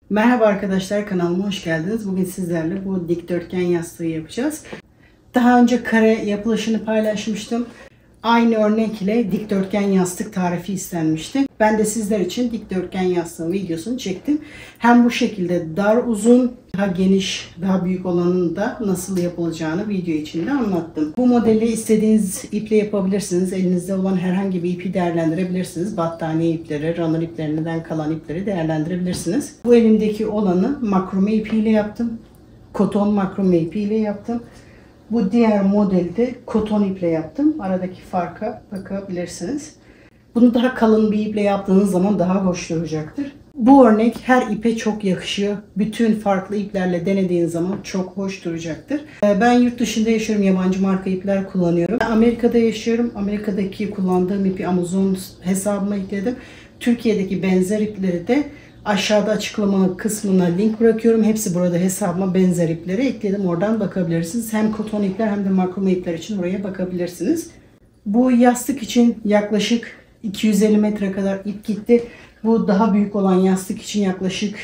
Merhaba arkadaşlar, kanalıma hoş geldiniz. Bugün sizlerle bu dikdörtgen yastığı yapacağız. Daha önce kare yapılışını paylaşmıştım. Aynı örnek ile dikdörtgen yastık tarifi istenmişti. Ben de sizler için dikdörtgen yastığın videosunu çektim. Hem bu şekilde dar uzun, daha geniş, daha büyük olanın da nasıl yapılacağını video içinde anlattım. Bu modeli istediğiniz iple yapabilirsiniz. Elinizde olan herhangi bir ipi değerlendirebilirsiniz. Battaniye ipleri, runner iplerinden kalan ipleri değerlendirebilirsiniz. Bu elimdeki olanı makrome ipiyle yaptım. Koton makrome ipiyle yaptım. Bu diğer modelde koton iple yaptım. Aradaki farka bakabilirsiniz. Bunu daha kalın bir iple yaptığınız zaman daha hoş duracaktır. Bu örnek her ipe çok yakışıyor. Bütün farklı iplerle denediğiniz zaman çok hoş duracaktır. Ben yurt dışında yaşıyorum. Yabancı marka ipler kullanıyorum. Ben Amerika'da yaşıyorum. Amerika'daki kullandığım ipi Amazon hesabıma ekledim. Türkiye'deki benzer ipleri de aşağıda açıklama kısmına link bırakıyorum. Hepsi burada hesabıma benzer ipleri ekledim. Oradan bakabilirsiniz. Hem koton ipler hem de makrome ipler için oraya bakabilirsiniz. Bu yastık için yaklaşık 250 metre kadar ip gitti. Bu daha büyük olan yastık için yaklaşık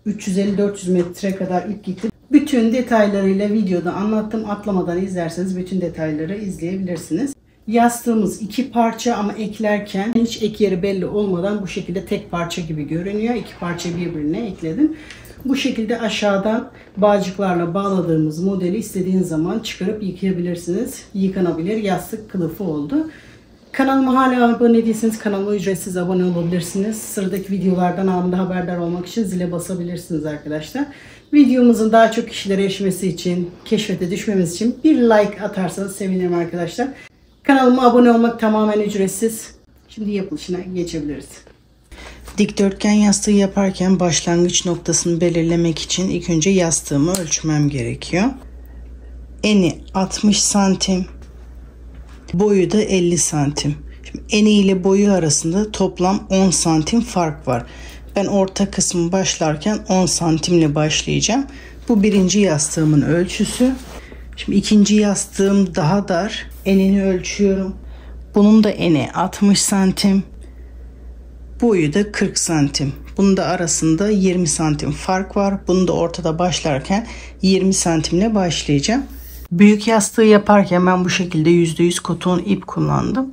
350-400 metre kadar ip gitti. Bütün detaylarıyla videoda anlattım. Atlamadan izlerseniz bütün detayları izleyebilirsiniz. Yastığımız iki parça ama eklerken hiç ek yeri belli olmadan bu şekilde tek parça gibi görünüyor. İki parça birbirine ekledim. Bu şekilde aşağıdan bağcıklarla bağladığımız modeli istediğiniz zaman çıkarıp yıkayabilirsiniz. Yıkanabilir yastık kılıfı oldu. Kanalıma hala abone değilseniz kanalıma ücretsiz abone olabilirsiniz. Sıradaki videolardan anında haberdar olmak için zile basabilirsiniz arkadaşlar. Videomuzun daha çok kişilere erişmesi için, keşfete düşmemiz için bir like atarsanız sevinirim arkadaşlar. Kanalıma abone olmak tamamen ücretsiz. Şimdi yapılışına geçebiliriz. Dikdörtgen yastığı yaparken başlangıç noktasını belirlemek için ilk önce yastığımı ölçmem gerekiyor. Eni 60 santim, boyu da 50 santim. Şimdi eni ile boyu arasında toplam 10 santim fark var. Ben orta kısmı başlarken 10 santimle başlayacağım. Bu birinci yastığımın ölçüsü. Şimdi ikinci yastığım daha dar. Enini ölçüyorum. Bunun da eni 60 santim. Boyu da 40 santim. Bunun da arasında 20 santim fark var. Bunu da ortada başlarken 20 santimle başlayacağım. Büyük yastığı yaparken ben bu şekilde %100 koton ip kullandım.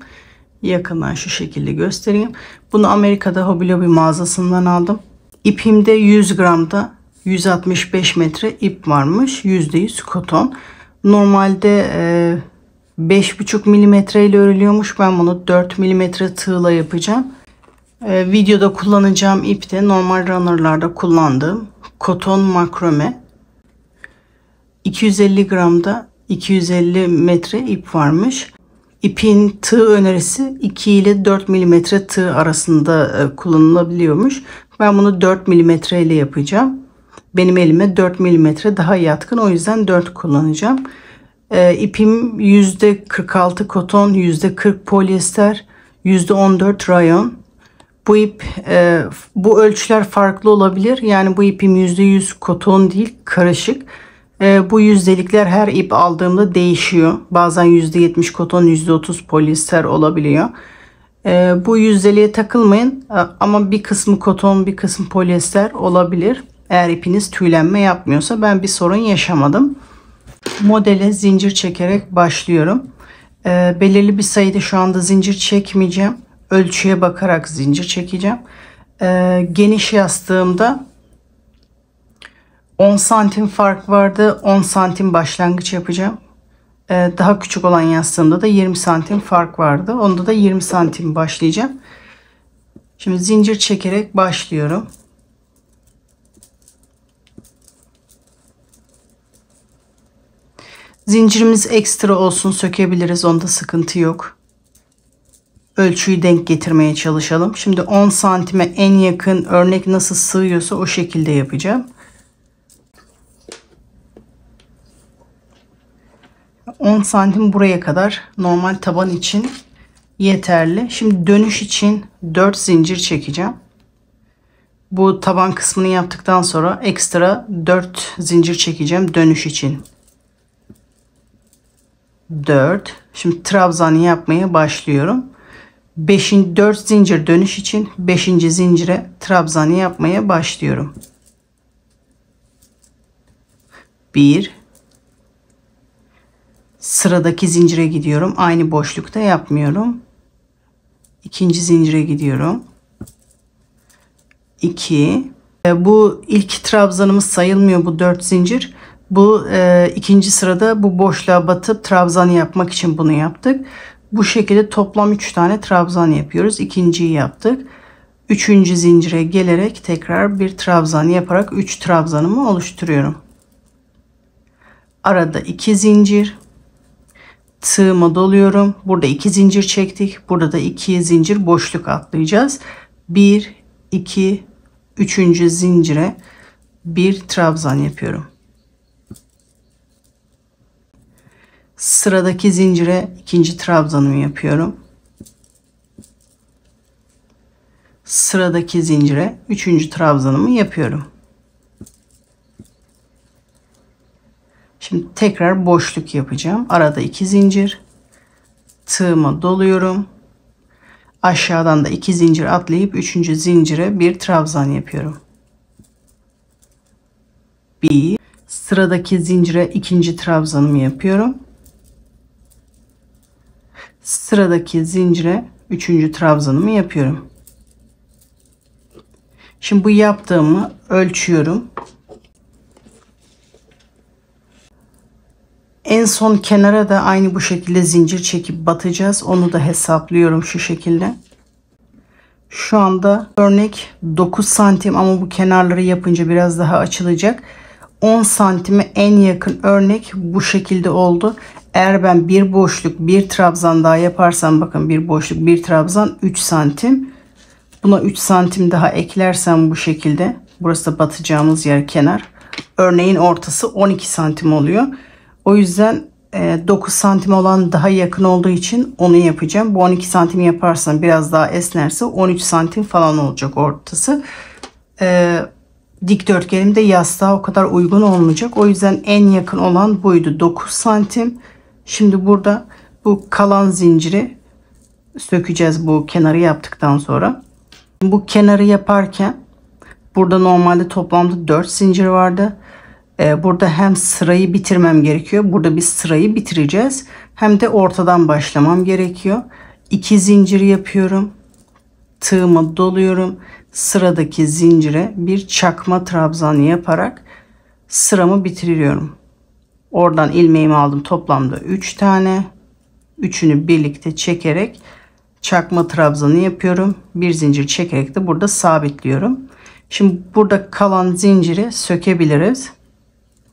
Yakından şu şekilde göstereyim. Bunu Amerika'da Hobby Lobby mağazasından aldım. İpimde 100 gramda 165 metre ip varmış. %100 koton. Normalde 5,5 milimetre ile örülüyormuş. Ben bunu 4 milimetre tığla yapacağım. Videoda kullanacağım ip de normal runnerlarda kullandığım koton makrome. 250 gramda 250 metre ip varmış. İpin tığ önerisi 2 ile 4 milimetre tığ arasında kullanılabiliyormuş. Ben bunu 4 milimetre ile yapacağım. Benim elime 4 milimetre daha yatkın. O yüzden 4 kullanacağım. İpim %46 koton, %40 polyester, %14 rayon. Bu ip, bu ölçüler farklı olabilir. Yani bu ipim %100 koton değil, karışık. Bu yüzdelikler her ip aldığımda değişiyor. Bazen %70 koton, %30 polyester olabiliyor. Bu yüzdeliğe takılmayın. Ama bir kısmı koton, bir kısmı polyester olabilir. Eğer ipiniz tüylenme yapmıyorsa ben bir sorun yaşamadım. Modele zincir çekerek başlıyorum. Belirli bir sayıda şu anda zincir çekmeyeceğim. Ölçüye bakarak zincir çekeceğim. Geniş yastığımda 10 santim fark vardı. 10 santim başlangıç yapacağım. Daha küçük olan yastığımda da 20 santim fark vardı. Onda da 20 santim başlayacağım. Şimdi zincir çekerek başlıyorum. Zincirimiz ekstra olsun, sökebiliriz. Onda sıkıntı yok. Ölçüyü denk getirmeye çalışalım. Şimdi 10 santime en yakın örnek nasıl sığıyorsa o şekilde yapacağım. 10 santim buraya kadar normal taban için yeterli. Şimdi dönüş için 4 zincir çekeceğim. Bu taban kısmını yaptıktan sonra ekstra 4 zincir çekeceğim dönüş için. 4. Şimdi trabzan yapmaya başlıyorum. 4 zincir dönüş için 5. zincire trabzan yapmaya başlıyorum. 1. Sıradaki zincire gidiyorum. Aynı boşlukta yapmıyorum. İkinci zincire gidiyorum. 2. Bu ilk trabzanımız sayılmıyor, bu 4 zincir. Bu ikinci sırada bu boşluğa batıp trabzan yapmak için bunu yaptık. Bu şekilde toplam 3 tane trabzan yapıyoruz. İkinciyi yaptık. Üçüncü zincire gelerek tekrar bir trabzan yaparak 3 trabzanımı oluşturuyorum. Arada 2 zincir. Tığıma doluyorum. Burada 2 zincir çektik. Burada da 2 zincir boşluk atlayacağız. 1, 2, 3. zincire bir trabzan yapıyorum. Sıradaki zincire ikinci trabzanımı yapıyorum. Sıradaki zincire 3. trabzanımı yapıyorum. Şimdi tekrar boşluk yapacağım. Arada 2 zincir. Tığıma doluyorum. Aşağıdan da 2 zincir atlayıp 3. zincire bir trabzan yapıyorum. 1. Sıradaki zincire ikinci trabzanımı yapıyorum. Sıradaki zincire 3. trabzanımı yapıyorum. Şimdi bu yaptığımı ölçüyorum. En son kenara da aynı bu şekilde zincir çekip batacağız. Onu da hesaplıyorum şu şekilde. Şu anda örnek 9 santim ama bu kenarları yapınca biraz daha açılacak. 10 santime en yakın örnek bu şekilde oldu. Eğer ben bir boşluk bir trabzan daha yaparsam, bakın bir boşluk bir trabzan 3 santim. Buna 3 santim daha eklersem bu şekilde, burası da batacağımız yer kenar. Örneğin ortası 12 santim oluyor. O yüzden 9 santim olan daha yakın olduğu için onu yapacağım. Bu 12 santim yaparsam biraz daha esnerse 13 santim falan olacak ortası. Dikdörtgenim de yastığa o kadar uygun olmayacak. O yüzden en yakın olan buydu, 9 santim. Şimdi burada bu kalan zinciri sökeceğiz bu kenarı yaptıktan sonra. Bu kenarı yaparken burada normalde toplamda 4 zincir vardı. Burada hem sırayı bitirmem gerekiyor. Burada bir sırayı bitireceğiz. Hem de ortadan başlamam gerekiyor. 2 zincir yapıyorum. Tığımı doluyorum. Sıradaki zincire bir çakma trabzan yaparak sıramı bitiriyorum. Oradan ilmeğimi aldım. Toplamda 3 tane. Üçünü birlikte çekerek çakma trabzanı yapıyorum. Bir zincir çekerek de burada sabitliyorum. Şimdi burada kalan zinciri sökebiliriz.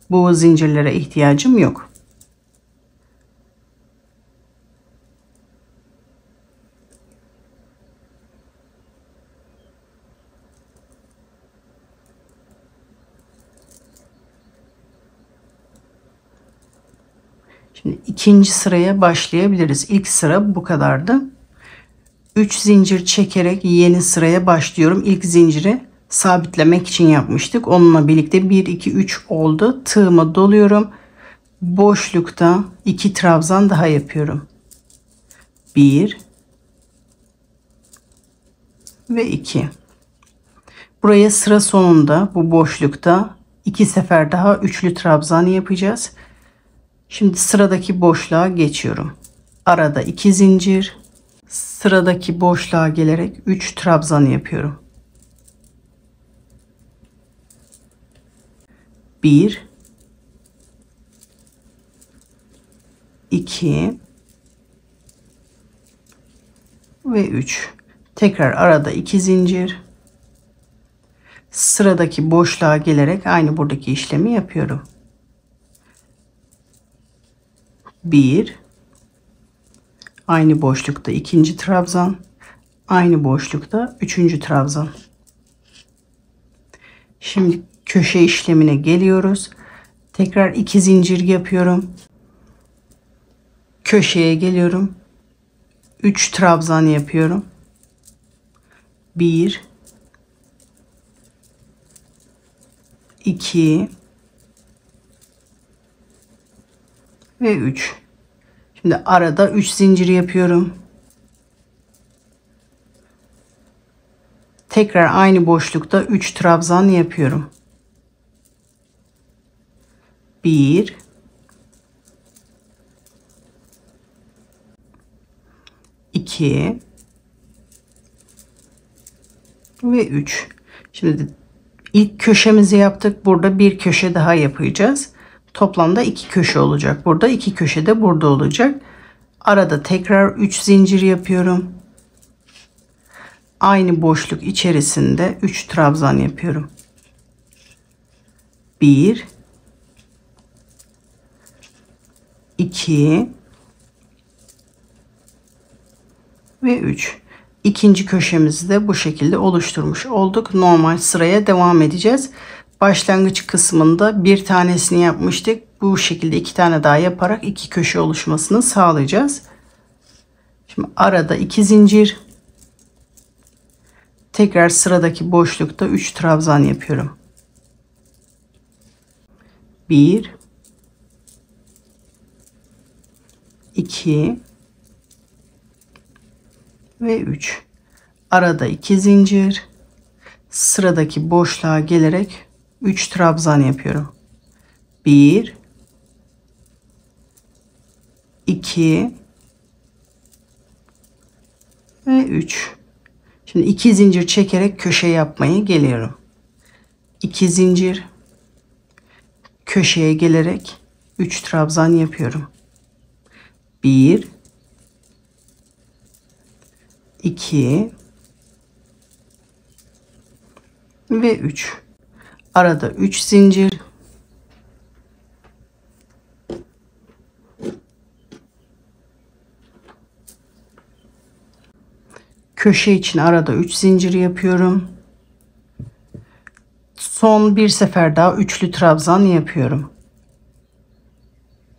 Bu zincirlere ihtiyacım yok. Şimdi ikinci sıraya başlayabiliriz. İlk sıra bu kadardı. 3 zincir çekerek yeni sıraya başlıyorum. İlk zinciri sabitlemek için yapmıştık. Onunla birlikte 1 2 3 oldu. Tığıma doluyorum. Boşlukta 2 trabzan daha yapıyorum. 1 ve 2. Buraya sıra sonunda bu boşlukta 2 sefer daha üçlü trabzan yapacağız. Şimdi sıradaki boşluğa geçiyorum. Arada 2 zincir. Sıradaki boşluğa gelerek 3 trabzan yapıyorum. 1 2 ve 3. Tekrar arada 2 zincir. Sıradaki boşluğa gelerek aynı buradaki işlemi yapıyorum. 1 aynı boşlukta ikinci trabzan, aynı boşlukta üçüncü trabzan. Şimdi köşe işlemine geliyoruz. Tekrar 2 zincir yapıyorum. Köşeye geliyorum. 3 trabzan yapıyorum. 1 2 ve 3. Şimdi arada 3 zincir yapıyorum. Tekrar aynı boşlukta 3 trabzan yapıyorum. 1 2 ve 3. Şimdi ilk köşemizi yaptık. Burada bir köşe daha yapacağız. Toplamda 2 köşe olacak. Burada 2 köşe de burada olacak. Arada tekrar 3 zincir yapıyorum. Aynı boşluk içerisinde 3 trabzan yapıyorum. 1 2 ve 3. İkinci köşemizi de bu şekilde oluşturmuş olduk. Normal sıraya devam edeceğiz. Başlangıç kısmında bir tanesini yapmıştık. Bu şekilde 2 tane daha yaparak 2 köşe oluşmasını sağlayacağız. Şimdi arada 2 zincir. Tekrar sıradaki boşlukta 3 trabzan yapıyorum. 1 2 ve 3. Arada 2 zincir. Sıradaki boşluğa gelerek 3 trabzan yapıyorum. 1 2 ve 3. Şimdi 2 zincir çekerek köşe yapmaya geliyorum. 2 zincir, köşeye gelerek 3 trabzan yapıyorum. 1 2 ve 3. Arada 3 zincir. Köşe için arada 3 zincir yapıyorum. Son bir sefer daha üçlü trabzan yapıyorum.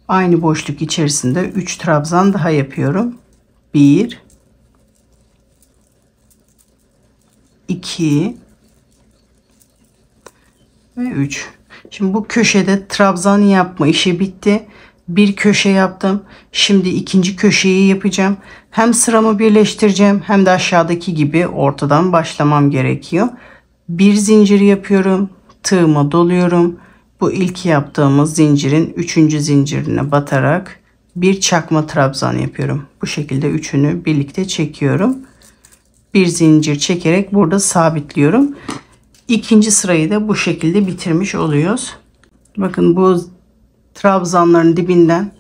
Aynı boşluk içerisinde 3 trabzan daha yapıyorum. 1 2 ve 3. Şimdi bu köşede trabzan yapma işi bitti. Bir köşe yaptım. Şimdi ikinci köşeyi yapacağım. Hem sıramı birleştireceğim hem de aşağıdaki gibi ortadan başlamam gerekiyor. Bir zincir yapıyorum. Tığıma doluyorum. Bu ilk yaptığımız zincirin 3. zincirine batarak bir çakma trabzan yapıyorum. Bu şekilde üçünü birlikte çekiyorum. Bir zincir çekerek burada sabitliyorum. İkinci sırayı da bu şekilde bitirmiş oluyoruz. Bakın bu trabzanların dibinden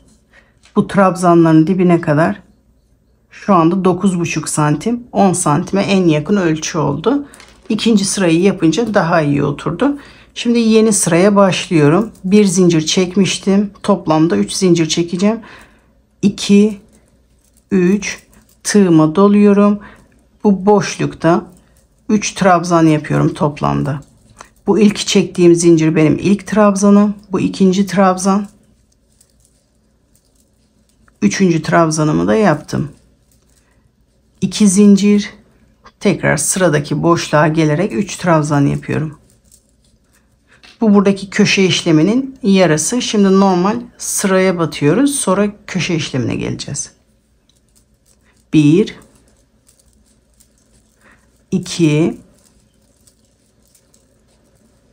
bu trabzanların dibine kadar şu anda 9,5 santim, 10 santime en yakın ölçü oldu. İkinci sırayı yapınca daha iyi oturdu. Şimdi yeni sıraya başlıyorum. Bir zincir çekmiştim. Toplamda 3 zincir çekeceğim. 2 3 tığıma doluyorum. Bu boşlukta 3 trabzan yapıyorum toplamda. Bu ilk çektiğim zincir benim ilk trabzanım. Bu ikinci trabzan. Üçüncü trabzanımı da yaptım. 2 zincir. Tekrar sıradaki boşluğa gelerek 3 trabzan yapıyorum. Bu buradaki köşe işleminin yarısı. Şimdi normal sıraya batıyoruz. Sonra köşe işlemine geleceğiz. 1 2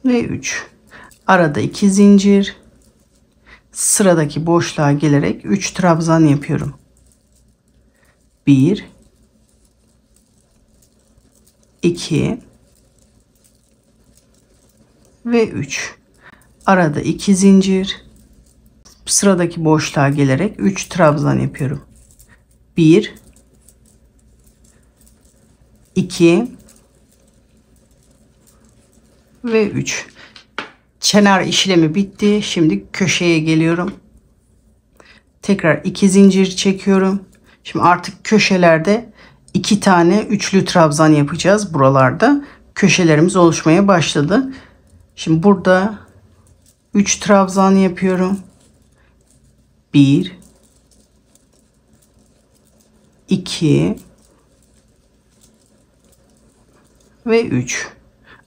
ve 3. Arada 2 zincir. Sıradaki boşluğa gelerek 3 trabzan yapıyorum. 1 2 ve 3. Arada 2 zincir. Sıradaki boşluğa gelerek 3 trabzan yapıyorum. 1 2 ve 3. Kenar işlemi bitti. Şimdi köşeye geliyorum. Tekrar 2 zincir çekiyorum. Şimdi artık köşelerde 2 tane üçlü trabzan yapacağız. Buralarda köşelerimiz oluşmaya başladı. Şimdi burada 3 trabzan yapıyorum. 1 2 ve 3.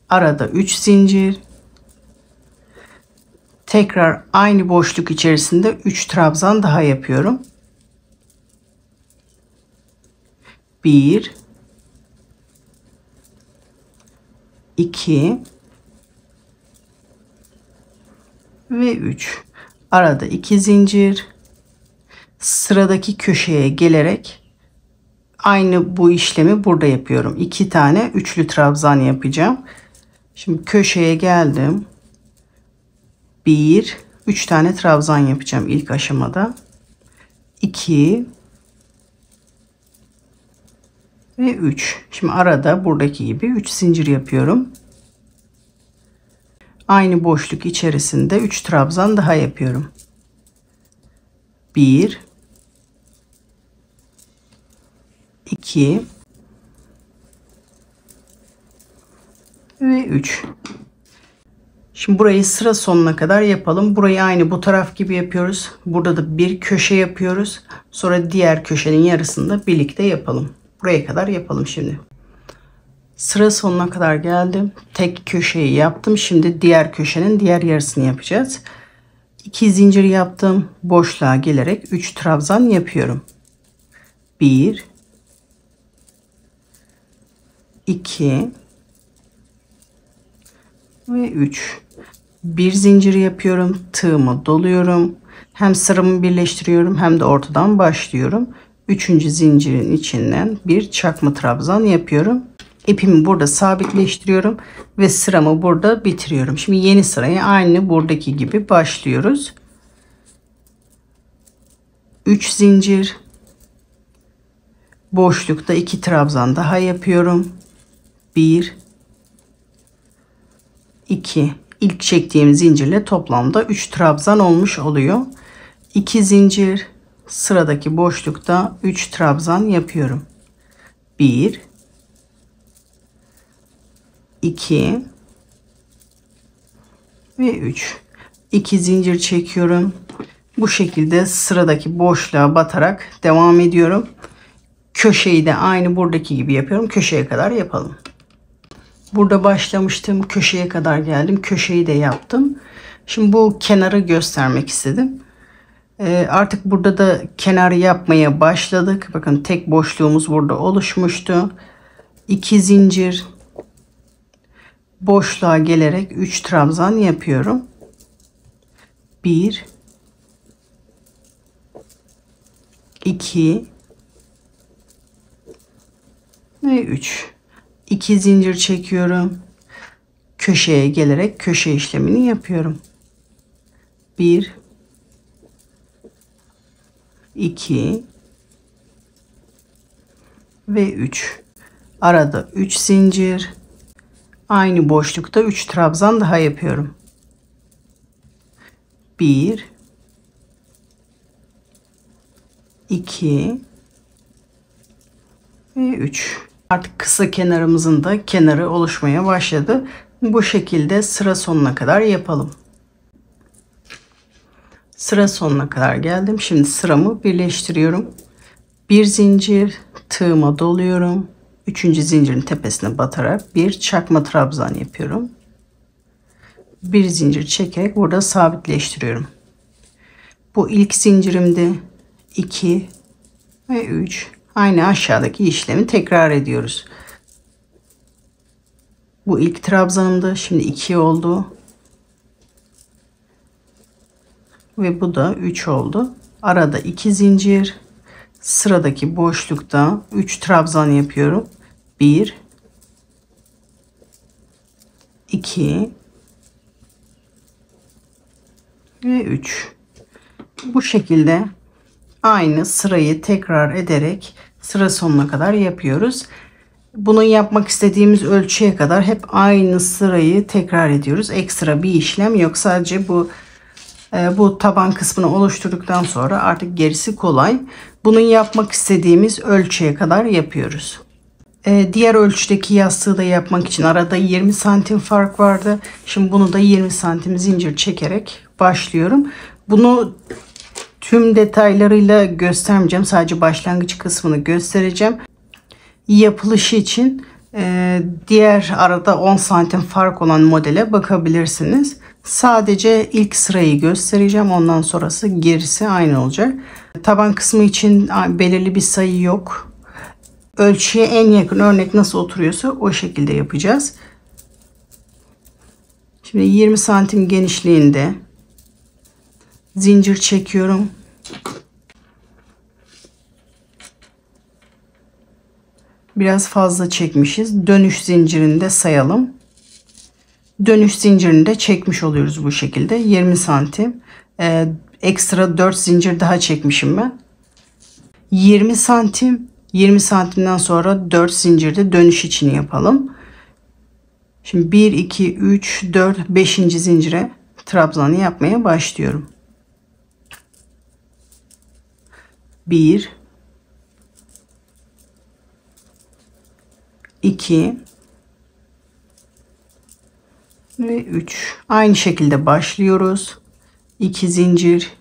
Arada 3 zincir. Tekrar aynı boşluk içerisinde 3 trabzan daha yapıyorum. 1 2 ve 3. arada 2 zincir, sıradaki köşeye gelerek aynı bu işlemi burada yapıyorum. 2 tane üçlü trabzan yapacağım. Şimdi köşeye geldim. 1, 3 tane trabzan yapacağım ilk aşamada. 2 ve 3. Şimdi arada buradaki gibi 3 zincir yapıyorum. Aynı boşluk içerisinde 3 trabzan daha yapıyorum. 1 2 ve 3. Şimdi burayı sıra sonuna kadar yapalım. Burayı aynı bu taraf gibi yapıyoruz. Burada da bir köşe yapıyoruz. Sonra diğer köşenin yarısını da birlikte yapalım. Buraya kadar yapalım şimdi. Sıra sonuna kadar geldim. Tek köşeyi yaptım. Şimdi diğer köşenin diğer yarısını yapacağız. 2 zincir yaptım. Boşluğa gelerek 3 trabzan yapıyorum. 1 2 ve 3. Bir zincir yapıyorum. Tığımı doluyorum. Hem sıramı birleştiriyorum hem de ortadan başlıyorum. 3. zincirin içinden bir çakma trabzan yapıyorum. İpimi burada sabitleştiriyorum ve sıramı burada bitiriyorum. Şimdi yeni sıraya aynı buradaki gibi başlıyoruz. 3 zincir, boşlukta 2 trabzan daha yapıyorum. 1 2. İlk çektiğim zincirle toplamda 3 trabzan olmuş oluyor. 2 zincir, sıradaki boşlukta 3 trabzan yapıyorum. 1 2 ve 3. 2 zincir çekiyorum. Bu şekilde sıradaki boşluğa batarak devam ediyorum. Köşeyi de aynı buradaki gibi yapıyorum. Köşeye kadar yapalım. Burada başlamıştım. Köşeye kadar geldim. Köşeyi de yaptım. Şimdi bu kenarı göstermek istedim. Artık burada da kenarı yapmaya başladık. Bakın tek boşluğumuz burada oluşmuştu. 2 zincir, boşluğa gelerek 3 trabzan yapıyorum. 1 2 ve 3. 2 zincir çekiyorum. Köşeye gelerek köşe işlemini yapıyorum. 1 2 ve 3. Arada 3 zincir. Aynı boşlukta 3 trabzan daha yapıyorum. 1 2 ve 3. Artık kısa kenarımızın da kenarı oluşmaya başladı. Bu şekilde sıra sonuna kadar yapalım. Sıra sonuna kadar geldim. Şimdi sıramı birleştiriyorum. Bir zincir, tığıma doluyorum. 3. zincirin tepesine batarak bir çakma trabzan yapıyorum. Bir zincir çekerek burada sabitleştiriyorum. Bu ilk zincirimde 2 ve 3. Aynı aşağıdaki işlemi tekrar ediyoruz. Bu ilk trabzanımda, şimdi 2 oldu. Ve bu da 3 oldu. Arada 2 zincir. Sıradaki boşlukta 3 trabzan yapıyorum. 1 2 ve 3. Bu şekilde aynı sırayı tekrar ederek sıra sonuna kadar yapıyoruz. Bunu yapmak istediğimiz ölçüye kadar hep aynı sırayı tekrar ediyoruz. Ekstra bir işlem yok. Sadece bu taban kısmını oluşturduktan sonra artık gerisi kolay. Bunu yapmak istediğimiz ölçüye kadar yapıyoruz. Diğer ölçüdeki yastığı da yapmak için arada 20 santim fark vardı. Şimdi bunu da 20 santim zincir çekerek başlıyorum. Bunu tüm detaylarıyla göstermeyeceğim. Sadece başlangıç kısmını göstereceğim. Yapılışı için diğer arada 10 santim fark olan modele bakabilirsiniz. Sadece ilk sırayı göstereceğim. Ondan sonrası gerisi aynı olacak. Taban kısmı için belirli bir sayı yok. Ölçüye en yakın örnek nasıl oturuyorsa o şekilde yapacağız. Şimdi 20 santim genişliğinde zincir çekiyorum. Biraz fazla çekmişiz. Dönüş zincirini de sayalım. Dönüş zincirini de çekmiş oluyoruz bu şekilde. 20 santim. Ekstra 4 zincir daha çekmişim ben. 20 santim. 20 santimden sonra 4 zincirde dönüş için yapalım. Şimdi 1, 2, 3, 4, 5. zincire trabzanı yapmaya başlıyorum. 1, 2 ve 3. Aynı şekilde başlıyoruz. 2 zincir.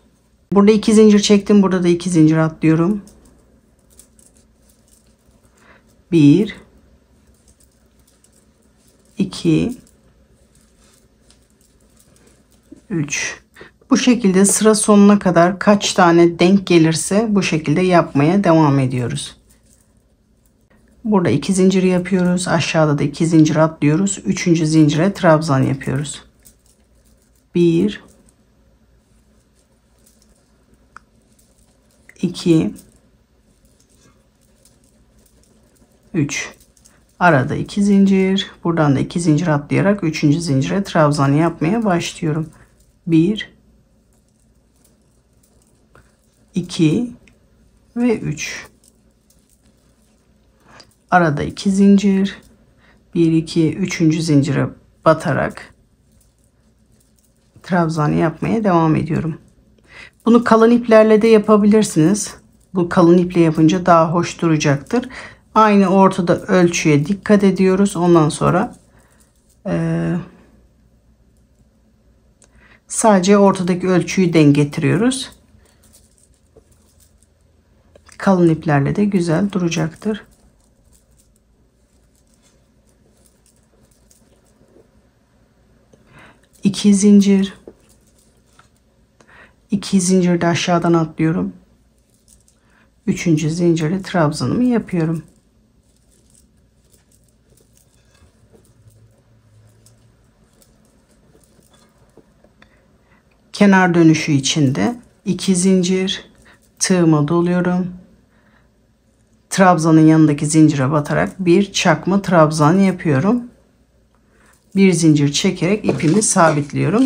Burada 2 zincir çektim. Burada da 2 zincir atlıyorum. 1, 2, 3. Bu şekilde sıra sonuna kadar kaç tane denk gelirse bu şekilde yapmaya devam ediyoruz. Burada 2 zincir yapıyoruz. Aşağıda da 2 zincir atlıyoruz. 3. zincire trabzan yapıyoruz. 1, 2, 3. Arada 2 zincir. Buradan da 2 zincir atlayarak 3. zincire trabzan yapmaya başlıyorum. 1, 2 ve 3. Arada 2 zincir. 1, 2, 3. zincire batarak trabzan yapmaya devam ediyorum. Bunu kalın iplerle de yapabilirsiniz. Bu kalın iple yapınca daha hoş duracaktır. Aynı ortada ölçüye dikkat ediyoruz. Ondan sonra sadece ortadaki ölçüyü denk getiriyoruz. Kalın iplerle de güzel duracaktır. İki zincir. 2 zincir de aşağıdan atlıyorum. 3. zincirle trabzanımı yapıyorum. Kenar dönüşü içinde 2 zincir, tığıma doluyorum. Trabzanın yanındaki zincire batarak bir çakma trabzan yapıyorum. Bir zincir çekerek ipimi sabitliyorum.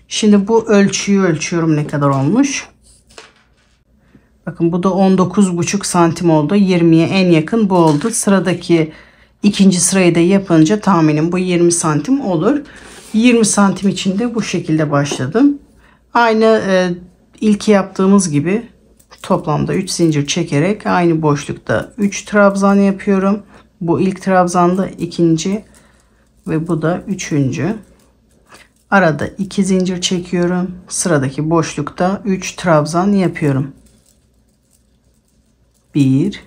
Şimdi bu ölçüyü ölçüyorum, ne kadar olmuş. Bakın bu da 19,5 santim oldu. 20'ye en yakın bu oldu. Sıradaki ikinci sırayı da yapınca tahminim bu 20 santim olur. 20 santim için de bu şekilde başladım. Aynı ilk yaptığımız gibi toplamda 3 zincir çekerek aynı boşlukta 3 trabzan yapıyorum. Bu ilk trabzanda, ikinci ve bu da üçüncü. Arada 2 zincir çekiyorum. Sıradaki boşlukta 3 trabzan yapıyorum. 1,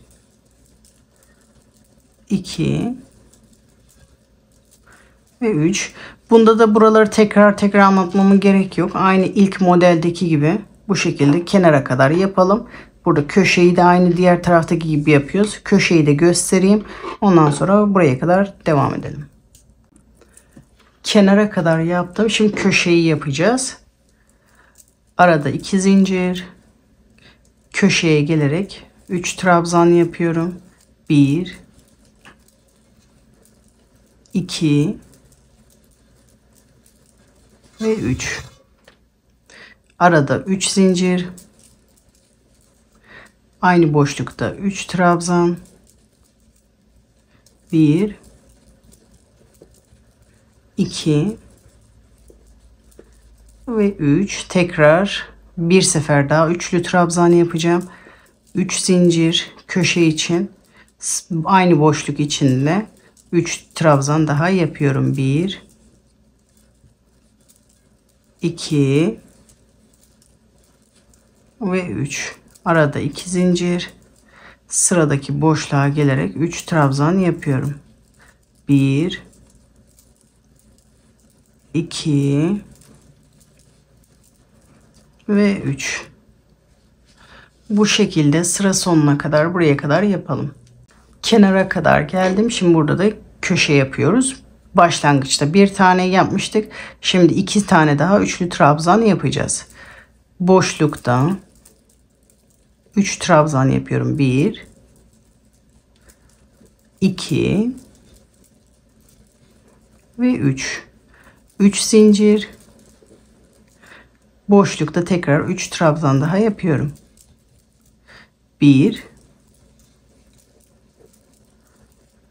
2 ve 3. Bunda da buraları tekrar anlatmama gerek yok. Aynı ilk modeldeki gibi bu şekilde kenara kadar yapalım. Burada köşeyi de aynı diğer taraftaki gibi yapıyoruz. Köşeyi de göstereyim. Ondan sonra buraya kadar devam edelim. Kenara kadar yaptım. Şimdi köşeyi yapacağız. Arada 2 zincir. Köşeye gelerek 3 trabzan yapıyorum. 1, 2 ve 3. Arada 3 zincir. Aynı boşlukta 3 trabzan. 1, 2 ve 3. Tekrar bir sefer daha üçlü trabzan yapacağım. 3 zincir köşe için aynı boşluk içinde 3 trabzan daha yapıyorum. 1, 2 ve 3. Arada 2 zincir. Sıradaki boşluğa gelerek 3 trabzan yapıyorum. 1, 2 ve 3. Bu şekilde sıra sonuna kadar, buraya kadar yapalım. Kenara kadar geldim. Şimdi burada da köşe yapıyoruz. Başlangıçta bir tane yapmıştık. Şimdi 2 tane daha üçlü trabzan yapacağız. boşlukta 3 trabzan yapıyorum. 1 2 ve 3. 3 zincir. Boşlukta tekrar 3 trabzan daha yapıyorum. 1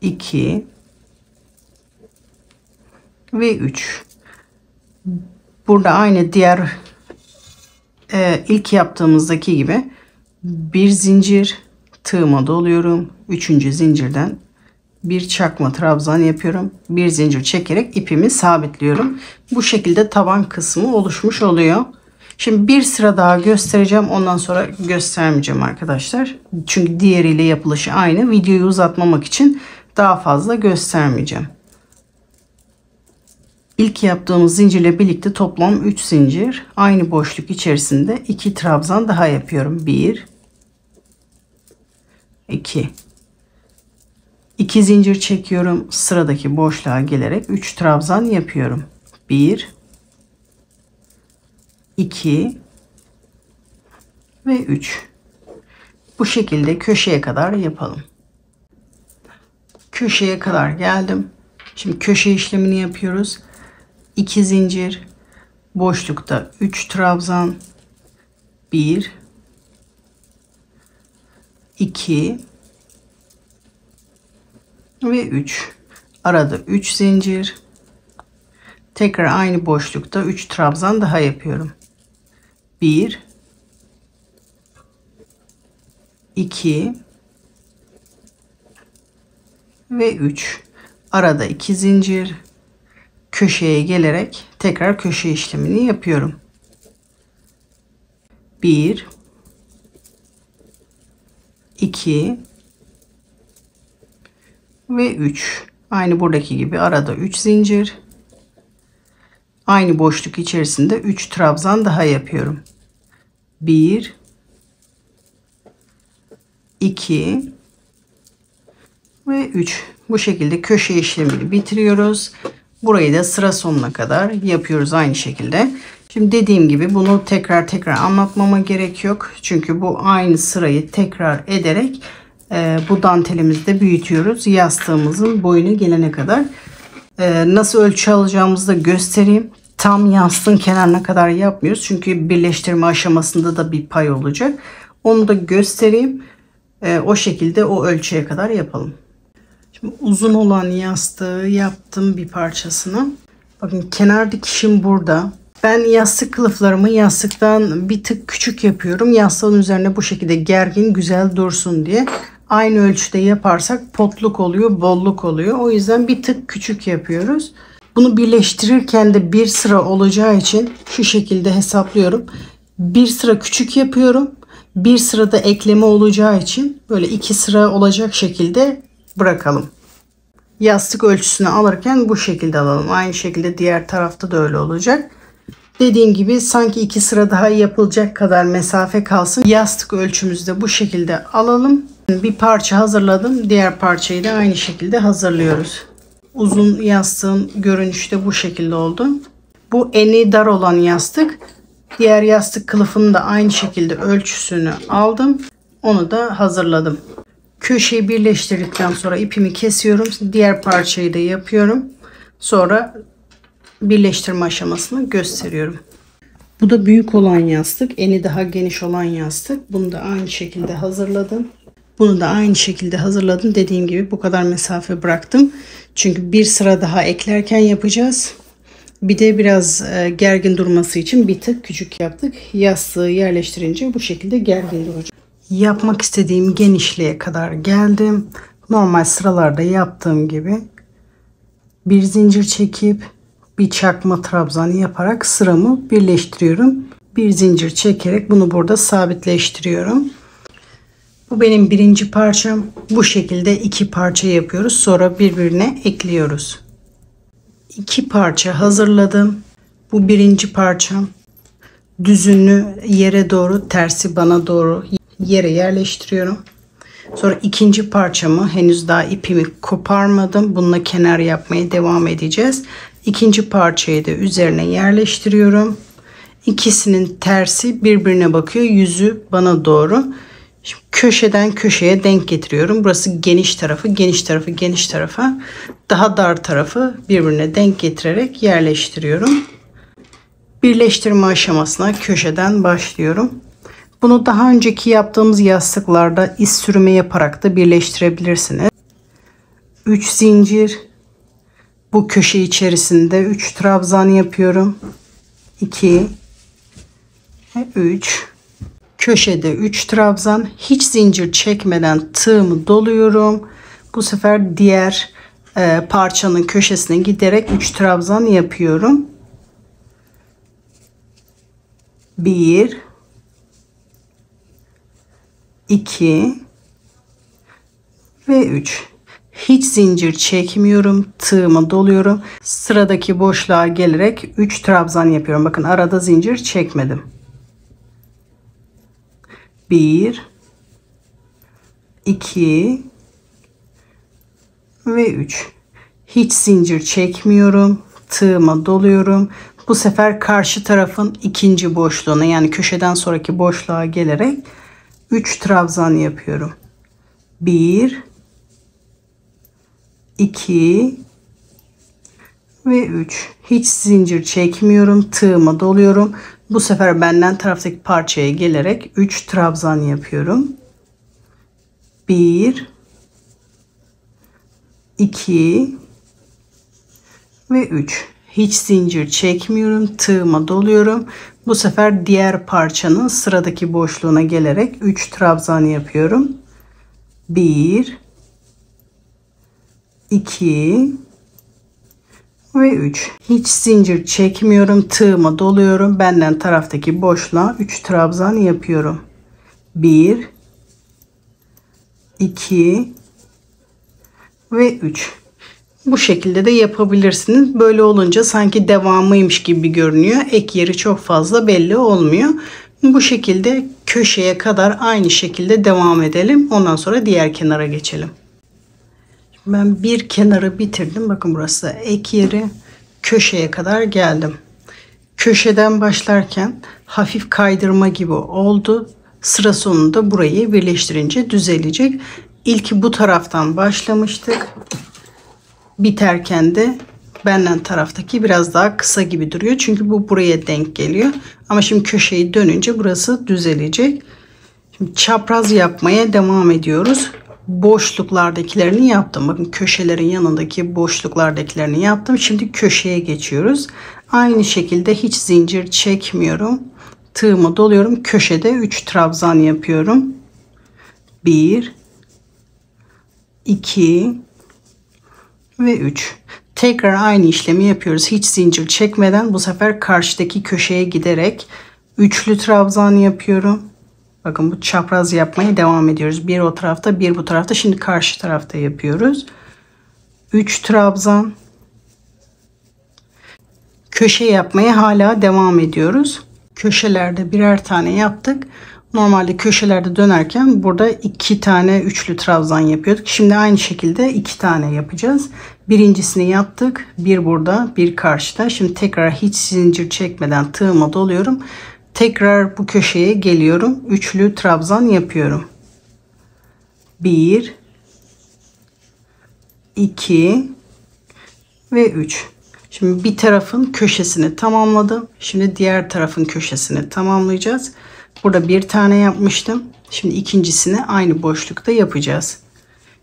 2 ve 3. Burada aynı diğer ilk yaptığımızdaki gibi bir zincir tığıma doluyorum. 3. zincirden bir çakma trabzan yapıyorum. Bir zincir çekerek ipimi sabitliyorum. Bu şekilde taban kısmı oluşmuş oluyor. Şimdi bir sıra daha göstereceğim. Ondan sonra göstermeyeceğim arkadaşlar. Çünkü diğeriyle yapılışı aynı. Videoyu uzatmamak için daha fazla göstermeyeceğim. İlk yaptığımız zincirle birlikte toplam 3 zincir. Aynı boşluk içerisinde 2 trabzan daha yapıyorum. 1 2 2 zincir çekiyorum. Sıradaki boşluğa gelerek 3 trabzan yapıyorum. 1 2 ve 3. Bu şekilde köşeye kadar yapalım. Köşeye kadar geldim. Şimdi köşe işlemini yapıyoruz. 2 zincir, boşlukta 3 trabzan, 1 2 ve 3. Arada 3 zincir. Tekrar aynı boşlukta 3 trabzan daha yapıyorum. 1 2 ve 3. Arada 2 zincir. Köşeye gelerek tekrar köşe işlemini yapıyorum. 1 2 ve 3. Aynı buradaki gibi arada 3 zincir. Aynı boşluk içerisinde 3 trabzan daha yapıyorum. 1 2 ve 3. Bu şekilde köşe işlemini bitiriyoruz. Burayı da sıra sonuna kadar yapıyoruz aynı şekilde. Şimdi dediğim gibi bunu tekrar anlatmama gerek yok. Çünkü bu aynı sırayı tekrar ederek bu dantelimizi de büyütüyoruz. Yastığımızın boyuna gelene kadar. Nasıl ölçü alacağımızı da göstereyim. Tam yastığın kenarına kadar yapmıyoruz. Çünkü birleştirme aşamasında da bir pay olacak. Onu da göstereyim. O şekilde o ölçüye kadar yapalım. Şimdi uzun olan yastığı yaptım bir parçasını. Bakın kenar dikişim burada. Ben yastık kılıflarımı yastıktan bir tık küçük yapıyorum. Yastığın üzerine bu şekilde gergin güzel dursun diye. Aynı ölçüde yaparsak potluk oluyor, bolluk oluyor. O yüzden bir tık küçük yapıyoruz. Bunu birleştirirken de bir sıra olacağı için şu şekilde hesaplıyorum. Bir sıra küçük yapıyorum. Bir sırada ekleme olacağı için böyle 2 sıra olacak şekilde bırakalım. Yastık ölçüsünü alırken bu şekilde alalım. Aynı şekilde diğer tarafta da öyle olacak. Dediğim gibi sanki 2 sıra daha yapılacak kadar mesafe kalsın. Yastık ölçümüzü de bu şekilde alalım. Bir parça hazırladım. Diğer parçayı da aynı şekilde hazırlıyoruz. Uzun yastığın görünüşü de bu şekilde oldu. Bu eni dar olan yastık. Diğer yastık kılıfının da aynı şekilde ölçüsünü aldım. Onu da hazırladım. Köşeyi birleştirdikten sonra ipimi kesiyorum. Diğer parçayı da yapıyorum. Sonra birleştirme aşamasını gösteriyorum. Bu da büyük olan yastık. Eni daha geniş olan yastık. Bunu da aynı şekilde hazırladım. Dediğim gibi bu kadar mesafe bıraktım. Çünkü bir sıra daha eklerken yapacağız. Bir de biraz gergin durması için bir tık küçük yaptık. Yastığı yerleştirince bu şekilde gergin duracak. Yapmak istediğim genişliğe kadar geldim. Normal sıralarda yaptığım gibi bir zincir çekip bir çakma trabzan yaparak sıramı birleştiriyorum. Bir zincir çekerek bunu burada sabitleştiriyorum. Bu benim birinci parçam. Bu şekilde 2 parça yapıyoruz. Sonra birbirine ekliyoruz. 2 parça hazırladım. Bu birinci parçam. Düzünü yere doğru, tersi bana doğru yere yerleştiriyorum. Sonra ikinci parçamı henüz daha ipimi koparmadım. Bununla kenar yapmaya devam edeceğiz. İkinci parçayı da üzerine yerleştiriyorum. İkisinin tersi birbirine bakıyor. Yüzü bana doğru. Şimdi köşeden köşeye denk getiriyorum. Burası geniş tarafı, geniş tarafı, geniş tarafa. Daha dar tarafı birbirine denk getirerek yerleştiriyorum. Birleştirme aşamasına köşeden başlıyorum. Bunu daha önceki yaptığımız yastıklarda iz sürümü yaparak da birleştirebilirsiniz. 3 zincir. Bu köşe içerisinde 3 trabzan yapıyorum. 2 ve 3. Köşede 3 trabzan. Hiç zincir çekmeden tığımı doluyorum. Bu sefer diğer parçanın köşesine giderek 3 trabzan yapıyorum. 1 2 ve 3. Hiç zincir çekmiyorum. Tığımı doluyorum. Sıradaki boşluğa gelerek 3 trabzan yapıyorum. Bakın arada zincir çekmedim. 1 2 ve 3. Hiç zincir çekmiyorum. Tığımı doluyorum. Bu sefer karşı tarafın ikinci boşluğuna, yani köşeden sonraki boşluğa gelerek 3 trabzan yapıyorum. 1 2 ve 3. Hiç zincir çekmiyorum. Tığımı doluyorum. Bu sefer benden taraftaki parçaya gelerek 3 trabzan yapıyorum. 1 2 ve 3. Hiç zincir çekmiyorum. Tığımı doluyorum. Bu sefer diğer parçanın sıradaki boşluğuna gelerek 3 trabzan yapıyorum. 1 2 ve 3. Hiç zincir çekmiyorum. Tığımı doluyorum. Benden taraftaki boşluğa 3 trabzan yapıyorum. 1 2 ve 3. Bu şekilde de yapabilirsiniz. Böyle olunca sanki devamıymış gibi görünüyor. Ek yeri çok fazla belli olmuyor. Bu şekilde köşeye kadar aynı şekilde devam edelim. Ondan sonra diğer kenara geçelim. Ben bir kenarı bitirdim. Bakın burası da ek yeri. Köşeye kadar geldim. Köşeden başlarken hafif kaydırma gibi oldu. Sıra sonunda burayı birleştirince düzelecek. İlk bu taraftan başlamıştık. Biterken de benden taraftaki biraz daha kısa gibi duruyor. Çünkü bu buraya denk geliyor. Ama şimdi köşeyi dönünce burası düzelecek. Şimdi çapraz yapmaya devam ediyoruz. Boşluklardakilerini yaptım. Bakın köşelerin yanındaki boşluklardakilerini yaptım. Şimdi köşeye geçiyoruz. Aynı şekilde hiç zincir çekmiyorum. Tığımı doluyorum. Köşede 3 trabzan yapıyorum. 1 2 ve 3. Tekrar aynı işlemi yapıyoruz. Hiç zincir çekmeden bu sefer karşıdaki köşeye giderek üçlü trabzan yapıyorum. Bakın bu çapraz yapmaya devam ediyoruz. Bir o tarafta, bir bu tarafta. Şimdi karşı tarafta yapıyoruz. 3 trabzan. Köşe yapmaya hala devam ediyoruz. Köşelerde birer tane yaptık. Normalde köşelerde dönerken burada 2 tane üçlü trabzan yapıyorduk. Şimdi aynı şekilde 2 tane yapacağız. Birincisini yaptık. Bir burada, bir karşıda. Şimdi tekrar hiç zincir çekmeden tığıma doluyorum. Tekrar bu köşeye geliyorum. Üçlü trabzan yapıyorum. 1 2 ve 3. Şimdi bir tarafın köşesini tamamladım. Şimdi diğer tarafın köşesini tamamlayacağız. Burada bir tane yapmıştım. Şimdi ikincisini aynı boşlukta yapacağız.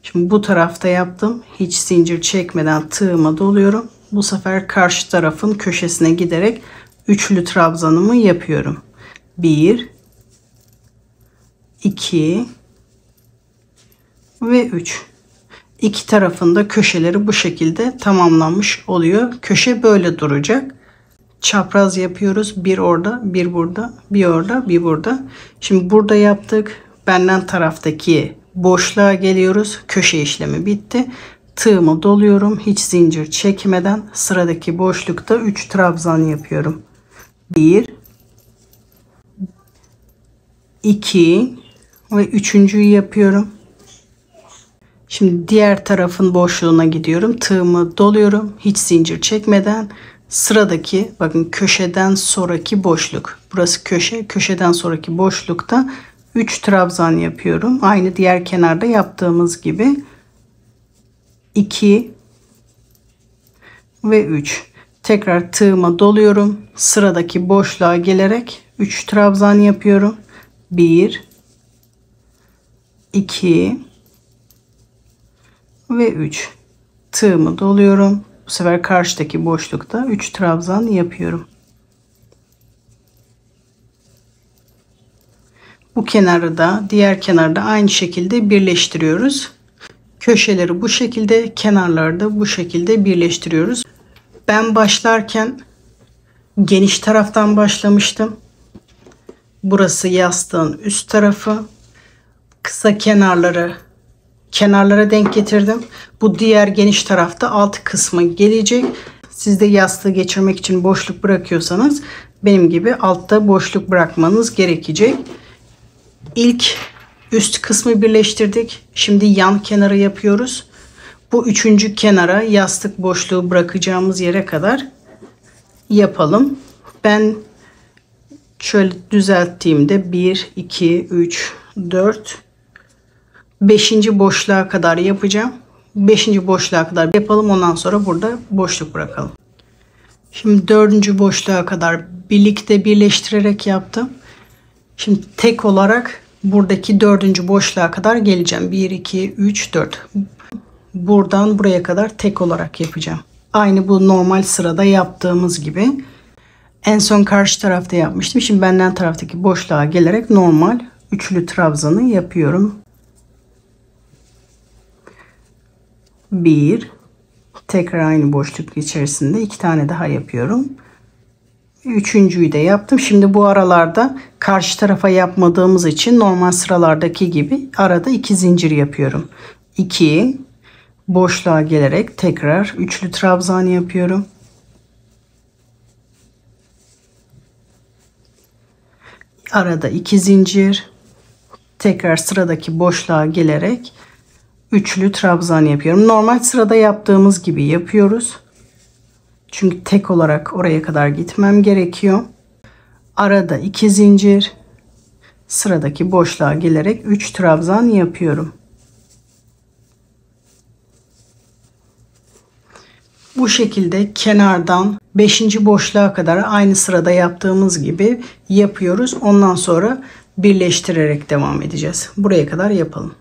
Şimdi bu tarafta yaptım. Hiç zincir çekmeden tığıma doluyorum. Bu sefer karşı tarafın köşesine giderek üçlü trabzanımı yapıyorum. 1 2 ve 3. İki tarafında köşeleri bu şekilde tamamlanmış oluyor. Köşe böyle duracak. Çapraz yapıyoruz. Bir orada, bir burada, bir orada, bir burada. Şimdi burada yaptık. Benden taraftaki boşluğa geliyoruz. Köşe işlemi bitti. Tığımı doluyorum. Hiç zincir çekmeden sıradaki boşlukta 3 trabzan yapıyorum. 1 2 ve üçüncüyü yapıyorum. Şimdi diğer tarafın boşluğuna gidiyorum. Tığımı doluyorum. Hiç zincir çekmeden sıradaki bakın köşeden sonraki boşluk. Burası köşe. Köşeden sonraki boşlukta 3 trabzan yapıyorum. Aynı diğer kenarda yaptığımız gibi. 2 ve 3. Tekrar tığıma doluyorum. Sıradaki boşluğa gelerek 3 trabzan yapıyorum. 1 2 ve 3. Tığımı doluyorum. Bu sefer karşıdaki boşlukta 3 trabzan yapıyorum. Bu kenarı da diğer kenarda aynı şekilde birleştiriyoruz. Köşeleri bu şekilde, kenarları da bu şekilde birleştiriyoruz. Ben başlarken geniş taraftan başlamıştım. Burası yastığın üst tarafı. Kısa kenarlara denk getirdim. Bu diğer geniş tarafta alt kısmı gelecek. Siz de yastığı geçirmek için boşluk bırakıyorsanız benim gibi altta boşluk bırakmanız gerekecek. İlk üst kısmı birleştirdik. Şimdi yan kenarı yapıyoruz. Bu üçüncü kenara yastık boşluğu bırakacağımız yere kadar yapalım. Ben şöyle düzelttiğimde 1, 2, 3, 4, 5. boşluğa kadar yapacağım. 5. boşluğa kadar yapalım. Ondan sonra burada boşluk bırakalım. Şimdi 4. boşluğa kadar birlikte birleştirerek yaptım. Şimdi tek olarak buradaki 4. boşluğa kadar geleceğim. 1, 2, 3, 4. Buradan buraya kadar tek olarak yapacağım. Aynı bu normal sırada yaptığımız gibi. En son karşı tarafta yapmıştım. Şimdi benden taraftaki boşluğa gelerek normal üçlü trabzanı yapıyorum. 1, tekrar aynı boşluk içerisinde 2 tane daha yapıyorum. Üçüncüyü de yaptım. Şimdi bu aralarda karşı tarafa yapmadığımız için normal sıralardaki gibi arada 2 zincir yapıyorum. 2, boşluğa gelerek tekrar üçlü trabzan yapıyorum. Arada 2 zincir, tekrar sıradaki boşluğa gelerek üçlü trabzan yapıyorum. Normal sırada yaptığımız gibi yapıyoruz. Çünkü tek olarak oraya kadar gitmem gerekiyor. Arada 2 zincir, sıradaki boşluğa gelerek 3 trabzan yapıyorum. Bu şekilde kenardan 5. boşluğa kadar aynı sırada yaptığımız gibi yapıyoruz. Ondan sonra birleştirerek devam edeceğiz. Buraya kadar yapalım.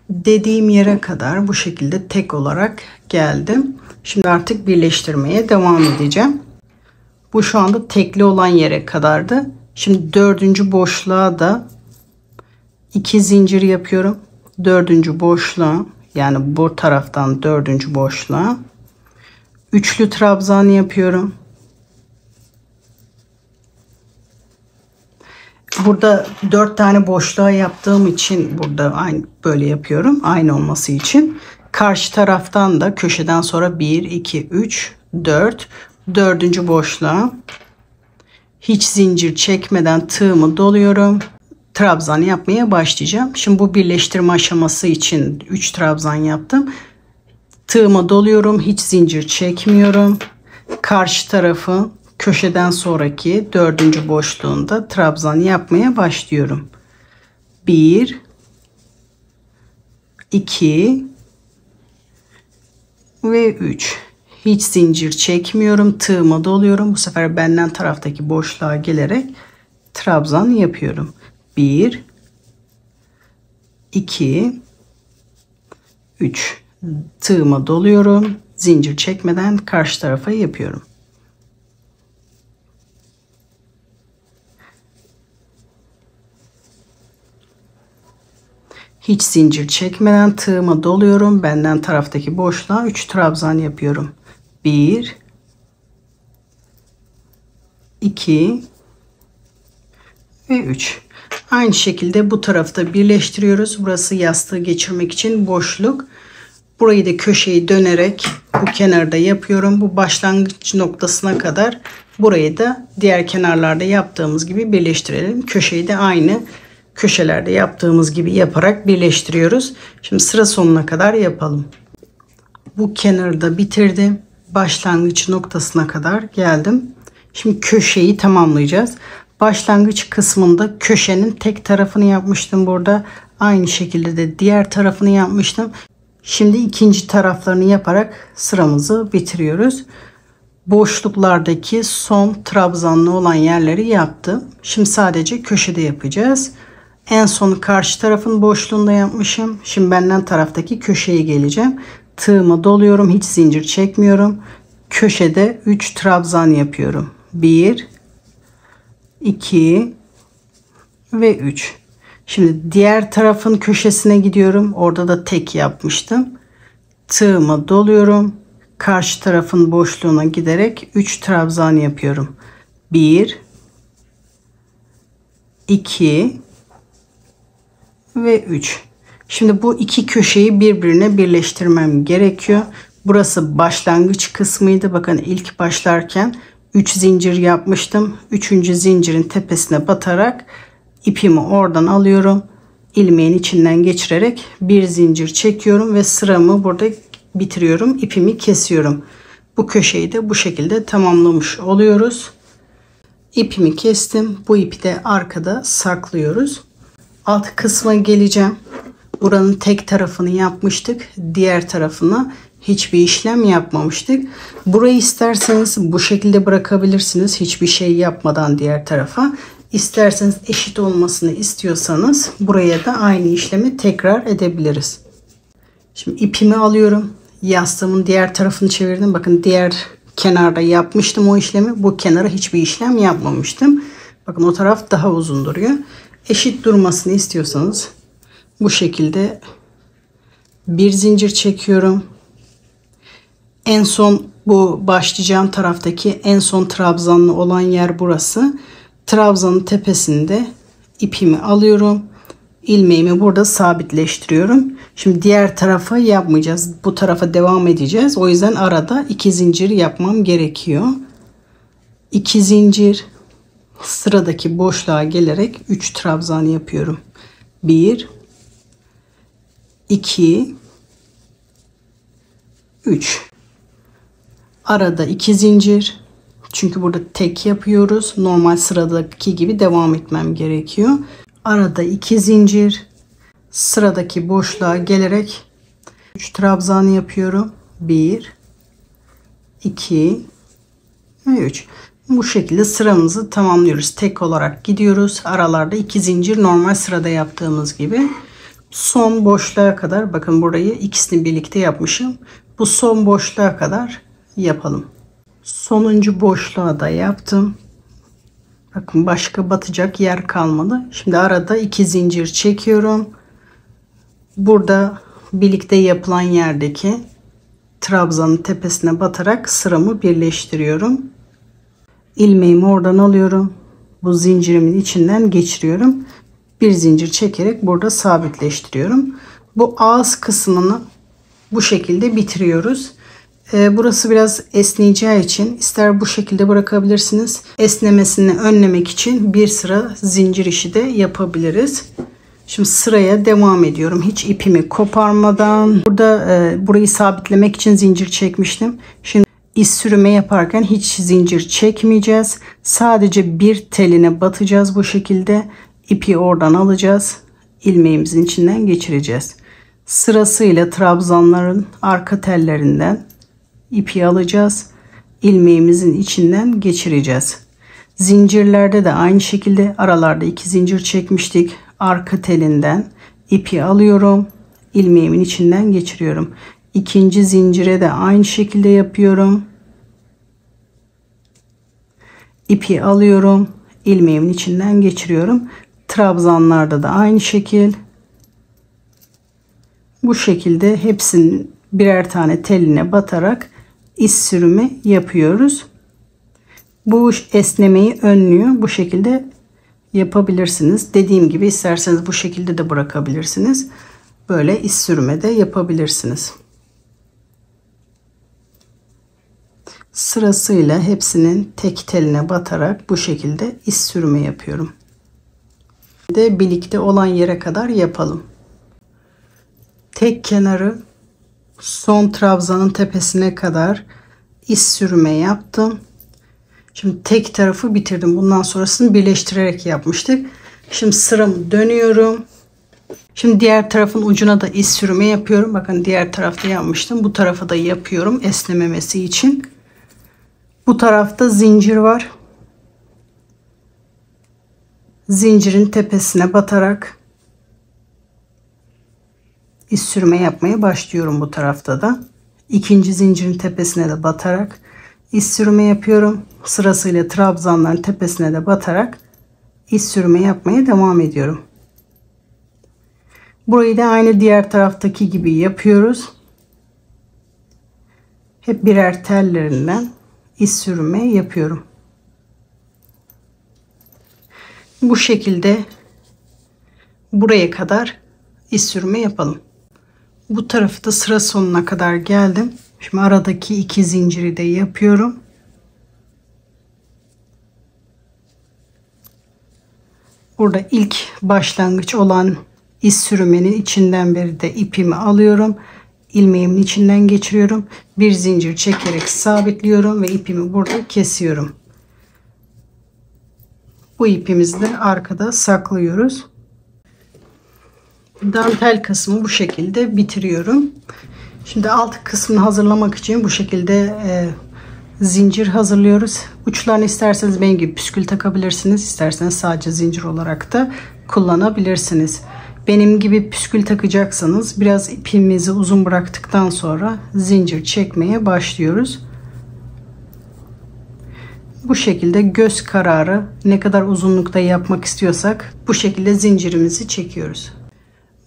Dediğim yere kadar bu şekilde tek olarak geldim. Şimdi artık birleştirmeye devam edeceğim. Bu şu anda tekli olan yere kadardı. Şimdi 4. boşluğa da 2 zincir yapıyorum. 4. boşluğa, yani bu taraftan 4. boşluğa üçlü trabzan yapıyorum. Burada 4 tane boşluğa yaptığım için burada aynı böyle yapıyorum. Aynı olması için. Karşı taraftan da köşeden sonra 1, 2, 3, 4. 4. boşluğa hiç zincir çekmeden tığımı doluyorum. Trabzan yapmaya başlayacağım. Şimdi bu birleştirme aşaması için 3 trabzan yaptım. Tığıma doluyorum. Hiç zincir çekmiyorum. Karşı tarafı köşeden sonraki 4. boşluğunda trabzan yapmaya başlıyorum. 1, 2 ve 3. Hiç zincir çekmiyorum. Tığıma doluyorum. Bu sefer benden taraftaki boşluğa gelerek trabzan yapıyorum. 1, 2, 3. Tığıma doluyorum. Zincir çekmeden karşı tarafa yapıyorum. Hiç zincir çekmeden tığıma doluyorum. Benden taraftaki boşluğa 3 trabzan yapıyorum. 1, 2 ve 3. Aynı şekilde bu tarafta birleştiriyoruz. Burası yastığı geçirmek için boşluk. Burayı da köşeyi dönerek bu kenarda yapıyorum. Bu başlangıç noktasına kadar burayı da diğer kenarlarda yaptığımız gibi birleştirelim. Köşeyi de aynı köşelerde yaptığımız gibi yaparak birleştiriyoruz. Şimdi sıra sonuna kadar yapalım. Bu kenarı da bitirdim. başlangıç noktasına kadar geldim. Şimdi köşeyi tamamlayacağız. Başlangıç kısmında köşenin tek tarafını yapmıştım burada. Aynı şekilde de diğer tarafını yapmıştım. Şimdi ikinci taraflarını yaparak sıramızı bitiriyoruz. Boşluklardaki son trabzanlı olan yerleri yaptım. Şimdi sadece köşede yapacağız. En son karşı tarafın boşluğunda yapmışım. Şimdi benden taraftaki köşeye geleceğim. Tığımı doluyorum. Hiç zincir çekmiyorum. Köşede 3 trabzan yapıyorum. 1, 2 ve 3. Şimdi diğer tarafın köşesine gidiyorum. Orada da tek yapmıştım. Tığımı doluyorum. Karşı tarafın boşluğuna giderek 3 trabzan yapıyorum. 1, 2 ve 3. Şimdi bu iki köşeyi birbirine birleştirmem gerekiyor. Burası başlangıç kısmıydı. Bakın ilk başlarken 3 zincir yapmıştım. 3. zincirin tepesine batarak ipimi oradan alıyorum. İlmeğin içinden geçirerek bir zincir çekiyorum ve sıramı burada bitiriyorum. İpimi kesiyorum. Bu köşeyi de bu şekilde tamamlamış oluyoruz. İpimi kestim. Bu ipi de arkada saklıyoruz. Alt kısma geleceğim. Buranın tek tarafını yapmıştık. Diğer tarafına hiçbir işlem yapmamıştık. Burayı isterseniz bu şekilde bırakabilirsiniz. Hiçbir şey yapmadan diğer tarafa. İsterseniz eşit olmasını istiyorsanız buraya da aynı işlemi tekrar edebiliriz. Şimdi ipimi alıyorum. Yastığımın diğer tarafını çevirdim. Bakın diğer kenarda yapmıştım o işlemi. Bu kenara hiçbir işlem yapmamıştım. Bakın o taraf daha uzun duruyor. Eşit durmasını istiyorsanız bu şekilde bir zincir çekiyorum. En son bu başlayacağım taraftaki en son trabzanlı olan yer burası. Trabzanın tepesinde ipimi alıyorum. İlmeğimi burada sabitleştiriyorum. Şimdi diğer tarafa yapmayacağız. Bu tarafa devam edeceğiz. O yüzden arada 2 zincir yapmam gerekiyor. 2 zincir, sıradaki boşluğa gelerek 3 trabzan yapıyorum. 1, 2, 3. Arada 2 zincir. Çünkü burada tek yapıyoruz. Normal sıradaki gibi devam etmem gerekiyor. Arada 2 zincir. Sıradaki boşluğa gelerek 3 trabzan yapıyorum. 1, 2 ve 3. Bu şekilde sıramızı tamamlıyoruz. Tek olarak gidiyoruz. Aralarda 2 zincir normal sırada yaptığımız gibi. Son boşluğa kadar, bakın burayı ikisini birlikte yapmışım. Bu son boşluğa kadar yapalım. Sonuncu boşluğa da yaptım. Bakın başka batacak yer kalmadı. Şimdi arada 2 zincir çekiyorum. Burada birlikte yapılan yerdeki trabzanın tepesine batarak sıramı birleştiriyorum. İlmeğimi oradan alıyorum. Bu zincirimin içinden geçiriyorum. Bir zincir çekerek burada sabitleştiriyorum. Bu ağız kısmını bu şekilde bitiriyoruz. Burası biraz esneyeceği için ister bu şekilde bırakabilirsiniz. Esnemesini önlemek için bir sıra zincir işi de yapabiliriz. Şimdi sıraya devam ediyorum. Hiç ipimi koparmadan. Burada burayı sabitlemek için zincir çekmiştim. Şimdi iz sürümü yaparken hiç zincir çekmeyeceğiz. Sadece bir teline batacağız bu şekilde. İpi oradan alacağız. İlmeğimizin içinden geçireceğiz. Sırasıyla trabzanların arka tellerinden ipi alacağız. İlmeğimizin içinden geçireceğiz. Zincirlerde de aynı şekilde aralarda 2 zincir çekmiştik. Arka telinden ipi alıyorum. İlmeğimin içinden geçiriyorum. İkinci zincire de aynı şekilde yapıyorum. İpi alıyorum. İlmeğimin içinden geçiriyorum. Trabzanlarda da aynı şekil. Bu şekilde hepsinin birer tane teline batarak iz sürümü yapıyoruz. Bu esnemeyi önlüyor. Bu şekilde yapabilirsiniz. Dediğim gibi isterseniz bu şekilde de bırakabilirsiniz. Böyle iz sürme de yapabilirsiniz. Sırasıyla hepsinin tek teline batarak bu şekilde iz sürme yapıyorum. De birlikte olan yere kadar yapalım. Tek kenarı son trabzanın tepesine kadar iz sürme yaptım. Şimdi tek tarafı bitirdim. Bundan sonrasını birleştirerek yapmıştık. Şimdi sıramı dönüyorum. Şimdi diğer tarafın ucuna da iz sürme yapıyorum. Bakın diğer tarafta yapmıştım. Bu tarafa da yapıyorum esnememesi için. Bu tarafta zincir var. Zincirin tepesine batarak iz sürme yapmaya başlıyorum bu tarafta da. İkinci zincirin tepesine de batarak iz sürme yapıyorum. Sırasıyla trabzanların tepesine de batarak iz sürme yapmaya devam ediyorum. Burayı da aynı diğer taraftaki gibi yapıyoruz. Hep birer tellerinden iz sürme yapıyorum. Bu şekilde buraya kadar iz sürme yapalım. Bu tarafı da sıra sonuna kadar geldim. Şimdi aradaki iki zinciri de yapıyorum. Burada ilk başlangıç olan iz sürmenin içinden beri de ipimi alıyorum. İlmeğimin içinden geçiriyorum. Bir zincir çekerek sabitliyorum ve ipimi burada kesiyorum. Bu ipimizi de arkada saklıyoruz. Dantel kısmı bu şekilde bitiriyorum. Şimdi alt kısmını hazırlamak için bu şekilde zincir hazırlıyoruz. Uçlarını isterseniz benim gibi püskül takabilirsiniz. İsterseniz sadece zincir olarak da kullanabilirsiniz. Benim gibi püskül takacaksanız biraz ipimizi uzun bıraktıktan sonra zincir çekmeye başlıyoruz. Bu şekilde göz kararı ne kadar uzunlukta yapmak istiyorsak bu şekilde zincirimizi çekiyoruz.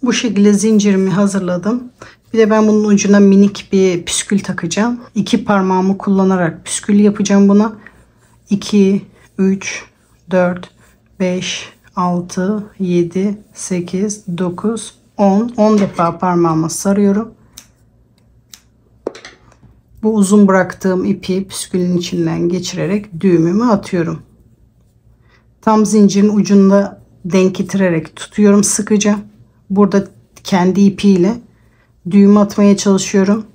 Bu şekilde zincirimi hazırladım. Bir de ben bunun ucuna minik bir püskül takacağım. 2 parmağımı kullanarak püskül yapacağım buna. 2, 3, 4, 5, 6, 7, 8, 9, 10. 10 defa parmağıma sarıyorum. Bu uzun bıraktığım ipi püskülün içinden geçirerek düğümümü atıyorum. Tam zincirin ucunda denk getirerek tutuyorum sıkıca. Burada kendi ipiyle düğüm atmaya çalışıyorum.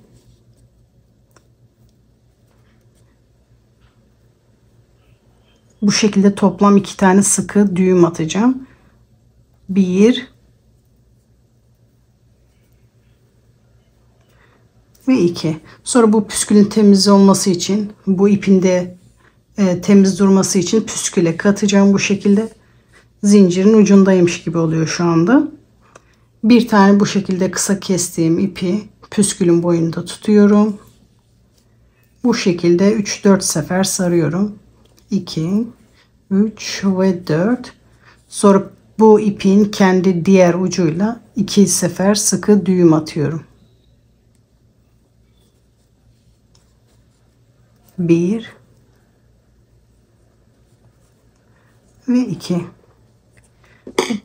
Bu şekilde toplam 2 tane sıkı düğüm atacağım. 1 ve 2. Sonra bu püskülün temiz olması için, bu ipin de temiz durması için püsküle katacağım bu şekilde. Zincirin ucundaymış gibi oluyor şu anda. Bir tane bu şekilde kısa kestiğim ipi püskülün boyunda tutuyorum. Bu şekilde 3-4 sefer sarıyorum. 2, 3 ve 4. Sonra bu ipin kendi diğer ucuyla 2 sefer sıkı düğüm atıyorum. 1 ve 2.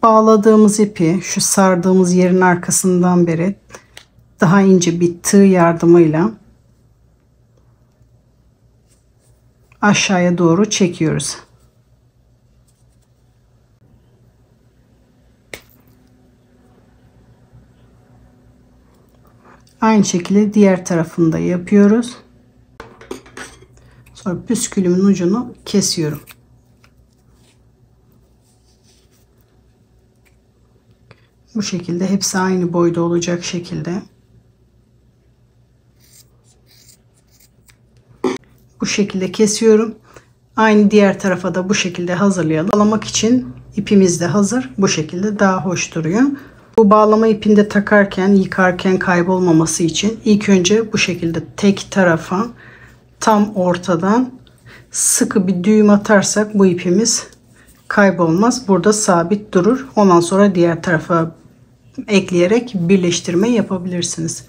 Bağladığımız ipi şu sardığımız yerin arkasından beri daha ince bir tığ yardımıyla aşağıya doğru çekiyoruz. Aynı şekilde diğer tarafını da yapıyoruz. Sonra püskülümün ucunu kesiyorum. Bu şekilde hepsi aynı boyda olacak şekilde. Bu şekilde kesiyorum. Aynı diğer tarafa da bu şekilde hazırlayalım. Bağlamak için ipimiz de hazır. Bu şekilde daha hoş duruyor. Bu bağlama ipini de takarken, yıkarken kaybolmaması için ilk önce bu şekilde tek tarafa tam ortadan sıkı bir düğüm atarsak bu ipimiz kaybolmaz. Burada sabit durur. Ondan sonra diğer tarafa ekleyerek birleştirme yapabilirsiniz.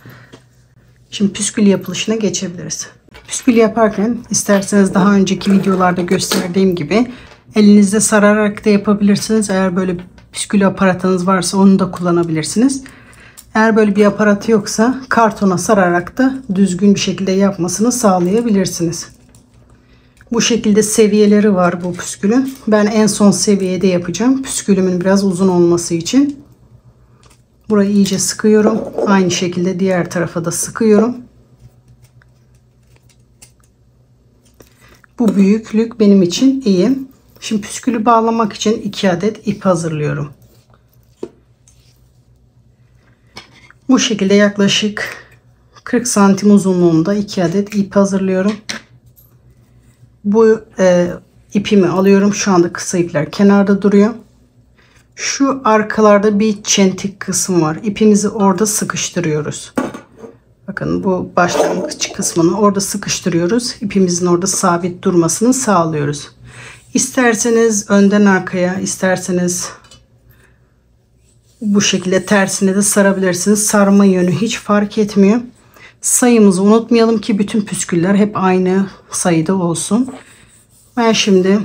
Şimdi püskül yapılışına geçebiliriz. Püskül yaparken isterseniz daha önceki videolarda gösterdiğim gibi elinizde sararak da yapabilirsiniz. Eğer böyle püskül aparatınız varsa onu da kullanabilirsiniz. Eğer böyle bir aparatı yoksa kartona sararak da düzgün bir şekilde yapmasını sağlayabilirsiniz. Bu şekilde seviyeleri var bu püskülün. Ben en son seviyede yapacağım. Püskülümün biraz uzun olması için. Burayı iyice sıkıyorum. Aynı şekilde diğer tarafa da sıkıyorum. Bu büyüklük benim için iyi. Şimdi püskülü bağlamak için 2 adet ip hazırlıyorum. Bu şekilde yaklaşık 40 santim uzunluğunda 2 adet ip hazırlıyorum. Bu ipimi alıyorum. Şu anda kısa ipler kenarda duruyor. Şu arkalarda bir çentik kısmı var. İpimizi orada sıkıştırıyoruz. Bakın bu başlangıç kısmını orada sıkıştırıyoruz. İpimizin orada sabit durmasını sağlıyoruz. İsterseniz önden arkaya, isterseniz bu şekilde tersine de sarabilirsiniz. Sarma yönü hiç fark etmiyor. Sayımızı unutmayalım ki bütün püsküller hep aynı sayıda olsun. Ben şimdi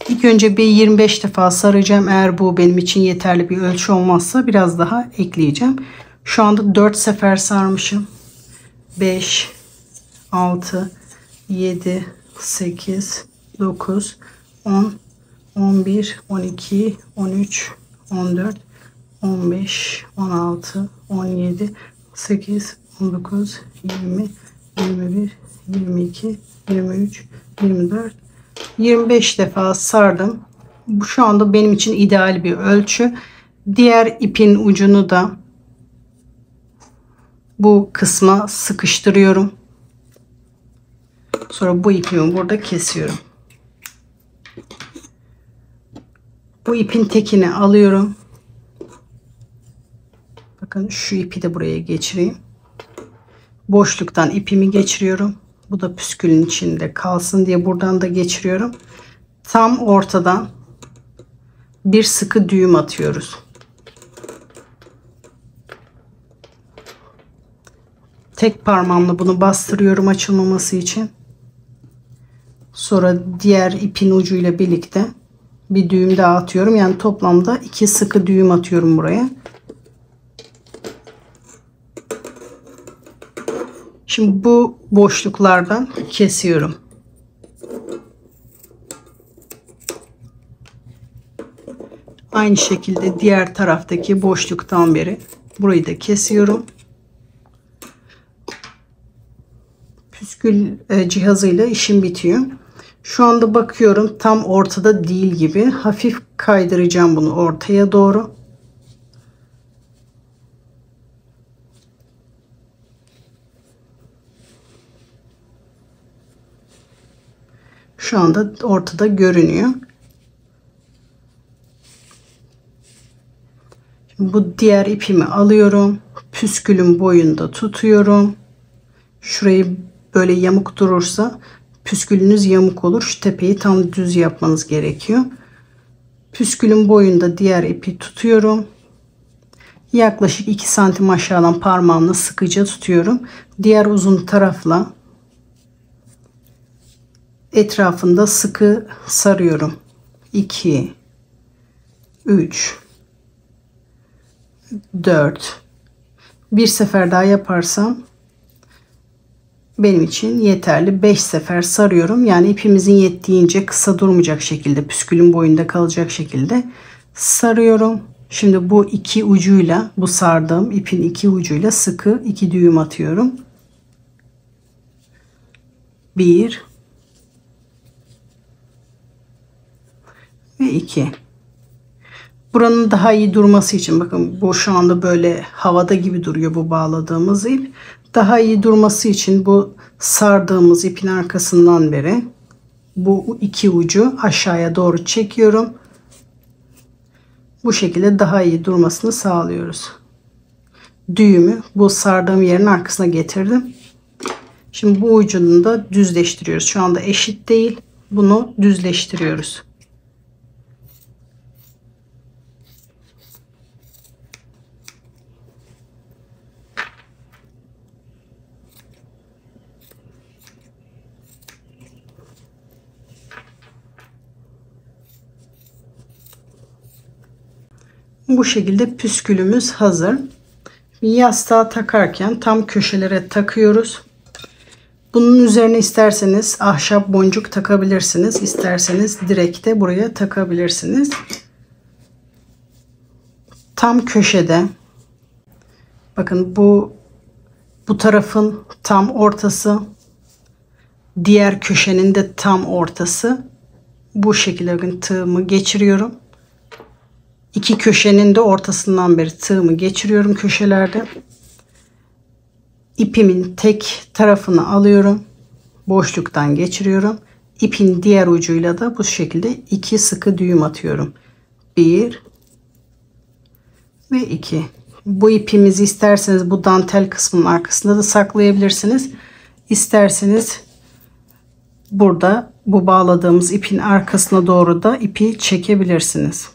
ilk önce bir 25 defa saracağım. Eğer bu benim için yeterli bir ölçü olmazsa biraz daha ekleyeceğim. Şu anda 4 sefer sarmışım. 5, 6, 7, 8, 9, 10, 11, 12, 13, 14, 15, 16, 17, 18, 19, 20, 21, 22, 23, 24, 25 defa sardım. Bu şu anda benim için ideal bir ölçü. Diğer ipin ucunu da bu kısma sıkıştırıyorum. Sonra bu ipimi burada kesiyorum. Bu ipin tekini alıyorum. Bakın şu ipi de buraya geçireyim. Boşluktan ipimi geçiriyorum. Bu da püskülün içinde kalsın diye buradan da geçiriyorum. Tam ortadan bir sıkı düğüm atıyoruz. Tek parmağımla bunu bastırıyorum açılmaması için. Sonra diğer ipin ucuyla birlikte bir düğüm daha atıyorum. Yani toplamda 2 sıkı düğüm atıyorum buraya. Şimdi bu boşluklardan kesiyorum. Aynı şekilde diğer taraftaki boşluktan beri burayı da kesiyorum. Püskül cihazıyla işim bitiyor. Şu anda bakıyorum tam ortada değil gibi. Hafif kaydıracağım bunu ortaya doğru. Şu anda ortada görünüyor. Şimdi bu diğer ipimi alıyorum. Püskülün boyunda tutuyorum. Şurayı böyle yamuk durursa püskülünüz yamuk olur. Şu tepeyi tam düz yapmanız gerekiyor. Püskülün boyunda diğer ipi tutuyorum. Yaklaşık 2 santim aşağıdan parmağımla sıkıca tutuyorum. Diğer uzun tarafla etrafında sıkı sarıyorum. 2, 3, 4. Bir sefer daha yaparsam benim için yeterli. 5 sefer sarıyorum. Yani ipimizin yettiğince kısa durmayacak şekilde, püskülün boyunda kalacak şekilde sarıyorum. Şimdi bu iki ucuyla, bu sardığım ipin iki ucuyla sıkı 2 düğüm atıyorum. 1 ve 2. Buranın daha iyi durması için, bakın bu şu anda böyle havada gibi duruyor bu bağladığımız ip. Daha iyi durması için bu sardığımız ipin arkasından beri bu iki ucu aşağıya doğru çekiyorum. Bu şekilde daha iyi durmasını sağlıyoruz. Düğümü bu sardığım yerin arkasına getirdim. Şimdi bu ucunu da düzleştiriyoruz. Şu anda eşit değil. Bunu düzleştiriyoruz. Bu şekilde püskülümüz hazır. Yastığa takarken tam köşelere takıyoruz. Bunun üzerine isterseniz ahşap boncuk takabilirsiniz. İsterseniz direkt de buraya takabilirsiniz. Tam köşede, bakın bu tarafın tam ortası. diğer köşenin de tam ortası. Bu şekilde tığımı geçiriyorum. İki köşenin de ortasından beri tığımı geçiriyorum köşelerde. İpimin tek tarafını alıyorum. Boşluktan geçiriyorum. İpin diğer ucuyla da bu şekilde 2 sıkı düğüm atıyorum. 1 ve 2. Bu ipimizi isterseniz bu dantel kısmının arkasında da saklayabilirsiniz. İsterseniz burada bu bağladığımız ipin arkasına doğru da ipi çekebilirsiniz.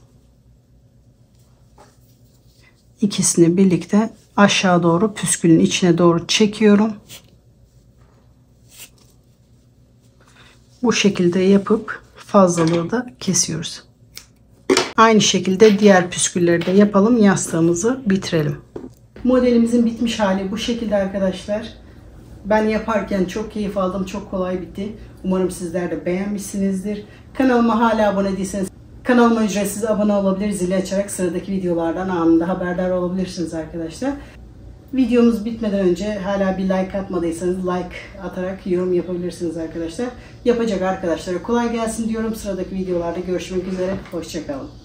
İkisini birlikte aşağı doğru püskülün içine doğru çekiyorum. Bu şekilde yapıp fazlalığı da kesiyoruz. Aynı şekilde diğer püskülleri de yapalım. Yastığımızı bitirelim. Modelimizin bitmiş hali bu şekilde arkadaşlar. Ben yaparken çok keyif aldım. Çok kolay bitti. Umarım sizler de beğenmişsinizdir. Kanalıma hala abone değilseniz kanalıma ücretsiz abone olabilir. Zili açarak sıradaki videolardan anında haberdar olabilirsiniz arkadaşlar. Videomuz bitmeden önce hala bir like atmadıysanız like atarak yorum yapabilirsiniz arkadaşlar. Yapacak arkadaşlara kolay gelsin diyorum. Sıradaki videolarda görüşmek üzere. Hoşça kalın.